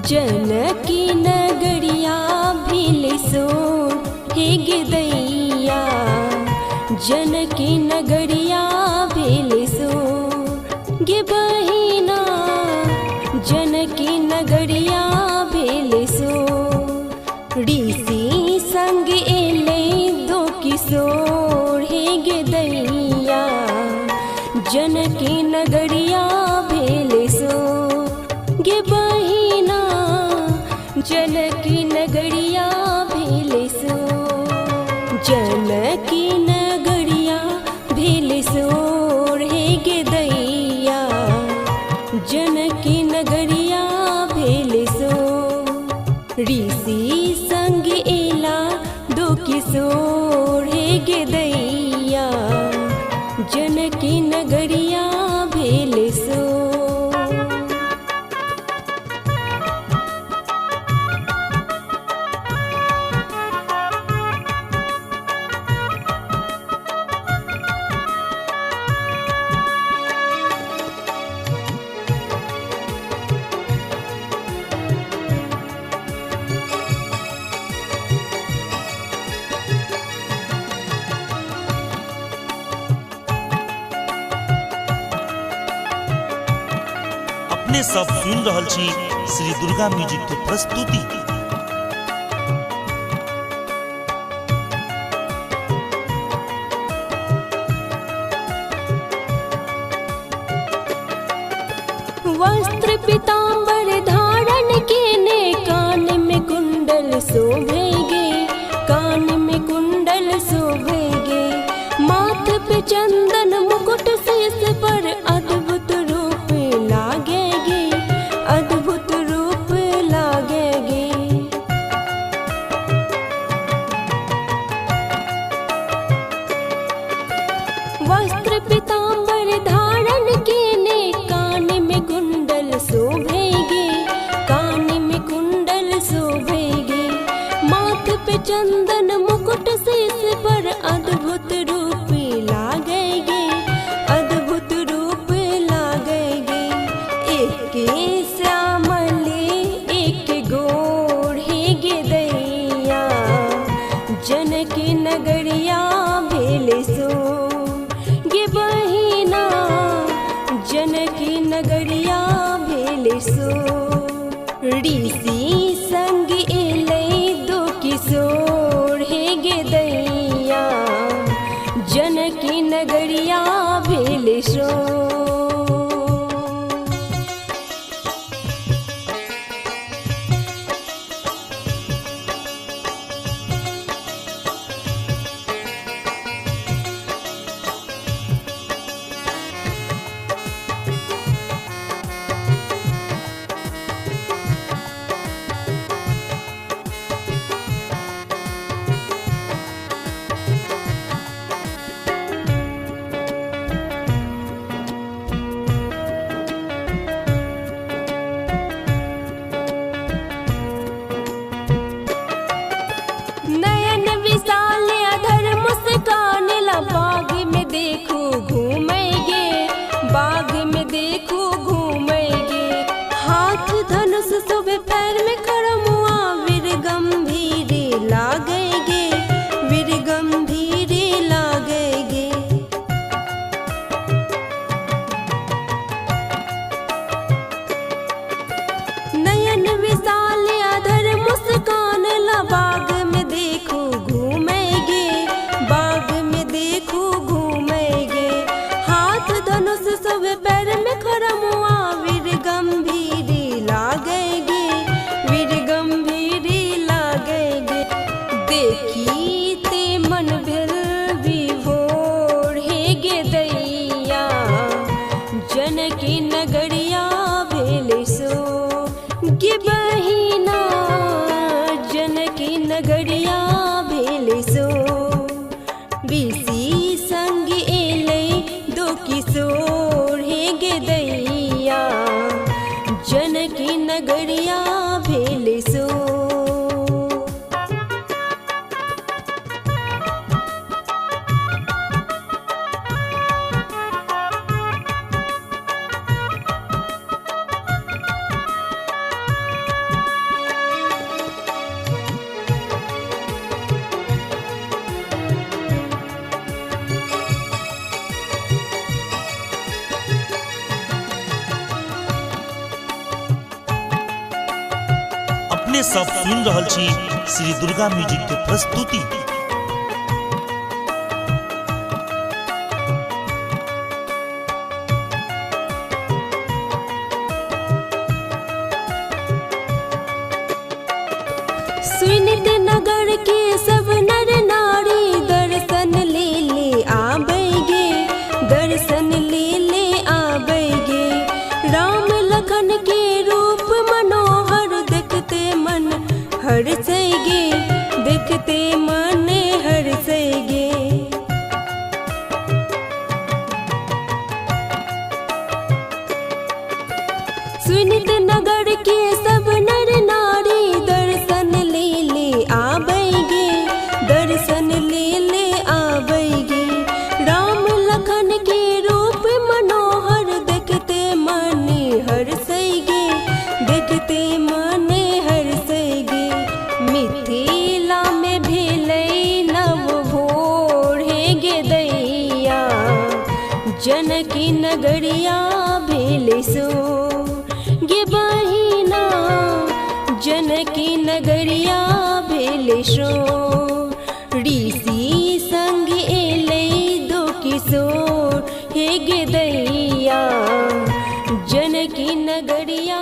जनकी नगरिया भील सोर हे गिदैया, जनकी नगरिया भील सोर गे बहिना, जनकी नगरिया भील सोर ऋषि संग एले दो किशोर हे गिदैया, जनकी नगरिया भील सोर गे बहिना, जनकी नगरिया भील सोर, जनकी नगरिया भील सोर हे गिदैया, जनकी नगरिया भील सोर ऋषि संग एला दो किशोर हे गिदैया, जनकी नगरिया भील सोर। अपने सब सुन रहल छी श्री दुर्गा म्यूजिक के प्रस्तुति। वस्त्र पीताम्बर धारण केने, कान में कुंडल शोभेगे, कान में कुंडल शोभेगे, माथ पे चंदन मुकुट, शीश पर अद्भुत रूप लागेगे, अद्भुत रूप लागेगे। वस्त्र पीताम्बर धारण केने, कान में कुंडल शोभेगे, कान में कुंडल शोभेगे, माथ पे चंदन मुकुट, शीश पर अद्भुत रूप लागेगे, अद्भुत रूप लागेगे। एक श्यामले एक गोर हे गिदैया, जनकी नगरिया भील सोर गे बहिना, जनकी नगरिया भील सोर ऋषि संग एले दो किशोर हे गिदैया, जनकी नगरिया भील सोर। अपने सब सुन रहल छी श्री दुर्गा म्यूजिक के प्रस्तुति। सुनित नगर के सब नर नारी दर्शन ले ले आबेगे, दर्शन ले ले आबेगे। राम लखन के रूप मनोहर देखते मन हर्षेगे, देखते मन हर्षेगे। सुनित नगर के सब नर नारी दर्शन ले ले आबेगे, दर्शन ले ले आबेगे। राम लखन के रूप मनोहर देखते मन हर्षेगे, देखते मन हर्षेगे। मिथिला में भेलै नव भोर हे दैया, जनकी नगरिया भेलै सो गे बहिना, जनकी नगरिया भेलै सो। ऋषि संग एलै दो किशोर हे गे दैया, जनकी नगरिया